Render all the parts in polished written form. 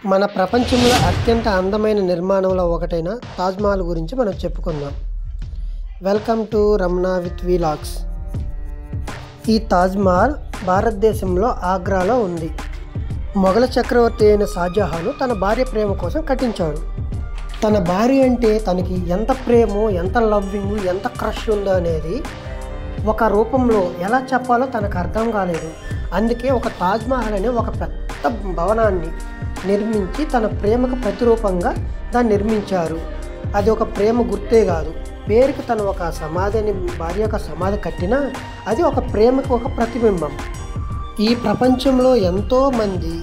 మన ప్రపంచంలో అత్యంత అందమైన నిర్మాణంలో ఒకటైన తాజ్మహల్ గురించి మనం చెప్పుకుందాం. Welcome to Ramana with vlogs. ఈ తాజ్మహల్ భారతదేశంలో ఆగ్రాలో ఉంది. మొఘల చక్రవర్తి అయిన షాజహాన్ తన భార్య ప్రేమ కోసం కట్టించాడు. తన భార్య అంటే తనకి ఎంత ప్రేమో, ఎంత లవ్వింగ్, ఎంత క్రష్ ఉందో అనేది ఒక రూపంలో ఎలా చెప్పాలో తనకు అర్థం కాలేదు. అందుకే ఒక తాజ్మహల్ అనే ఒక పెద్ద భవనాన్ని నిర్మించి తన ప్రేమకు ప్రతిరూపంగా దాన్ని నిర్మించారు. అది ఒక ప్రేమ గుర్తే కాదు, పేరుకి తను ఒక సమాధిని, భార్య యొక్క సమాధి కట్టినా అది ఒక ప్రేమకు ఒక ప్రతిబింబం. ఈ ప్రపంచంలో ఎంతోమంది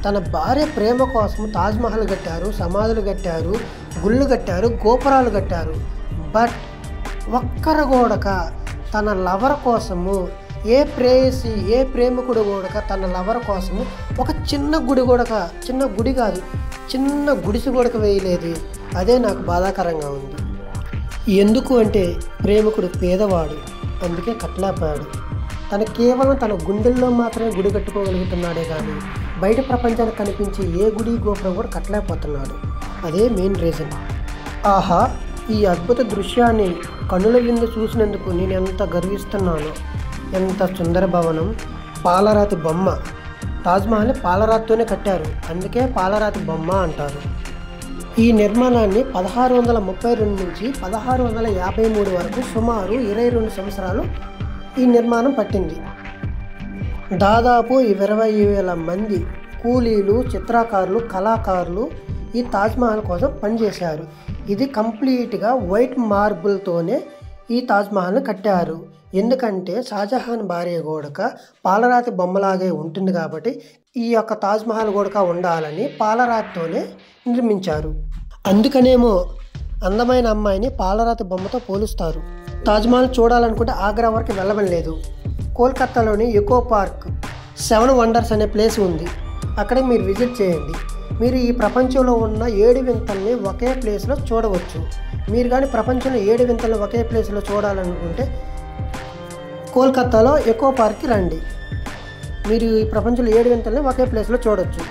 తన భార్య ప్రేమ కోసం తాజ్మహల్ కట్టారు, సమాధులు కట్టారు, గుళ్ళు కట్టారు, గోపురాలు కట్టారు. బట్ ఒక్కరు కూడక తన లవర్ కోసము, ఏ ప్రేయసి, ఏ ప్రేమికుడు కూడక తన లవర్ కోసము ఒక చిన్న గుడి కాదు, చిన్న గుడిసి కూడక వేయలేదు. అదే నాకు బాధాకరంగా ఉంది. ఎందుకు అంటే ప్రేమికుడు పేదవాడు, అందుకే కట్టలేకపోయాడు. తను కేవలం తన గుండెల్లో మాత్రమే గుడి కట్టుకోగలుగుతున్నాడే కానీ బయట ప్రపంచానికి కనిపించే ఏ గుడి గోపురం కూడా కట్టలేకపోతున్నాడు. అదే మెయిన్ రీజన్. ఆహా, ఈ అద్భుత దృశ్యాన్ని కన్నుల విందు చూసినందుకు నేను ఎంత గర్విస్తున్నానో. ఎంత సుందర భవనం, పాలరాతి బొమ్మ. తాజ్మహల్ని పాలరాతితోనే కట్టారు, అందుకే పాలరాతి బొమ్మ అంటారు. ఈ నిర్మాణాన్ని 1632 నుంచి 1653 వరకు సుమారు 22 సంవత్సరాలు ఈ నిర్మాణం పట్టింది. దాదాపు 20,000 మంది కూలీలు, చిత్రకారులు, కళాకారులు ఈ తాజ్మహల్ కోసం పనిచేశారు. ఇది కంప్లీట్గా వైట్ మార్బుల్తోనే ఈ తాజ్మహల్ని కట్టారు. ఎందుకంటే షాజహాన్ భార్య గోడక పాలరాతి బొమ్మలాగే ఉంటుంది కాబట్టి ఈ యొక్క తాజ్మహల్ గోడక ఉండాలని పాలరాతితోనే నిర్మించారు. అందుకనేమో అందమైన అమ్మాయిని పాలరాతి బొమ్మతో పోలుస్తారు. తాజ్మహల్ చూడాలనుకుంటే ఆగ్రా వరకు వెళ్ళమని లేదు. కోల్కతాలోని ఎకో పార్క్ 7 వండర్స్ అనే ప్లేస్ ఉంది, అక్కడికి మీరు విజిట్ చేయండి. మీరు ఈ ప్రపంచంలో ఉన్న 7 వింతల్ని ఒకే ప్లేస్లో చూడవచ్చు. మీరు కానీ ప్రపంచంలో 7 వింతలు ఒకే ప్లేస్లో చూడాలనుకుంటే కోల్కతాలో ఎకో పార్క్కి రండి. మీరు ఈ ప్రపంచంలో 7 వింతల్ని ఒకే ప్లేస్లో చూడవచ్చు.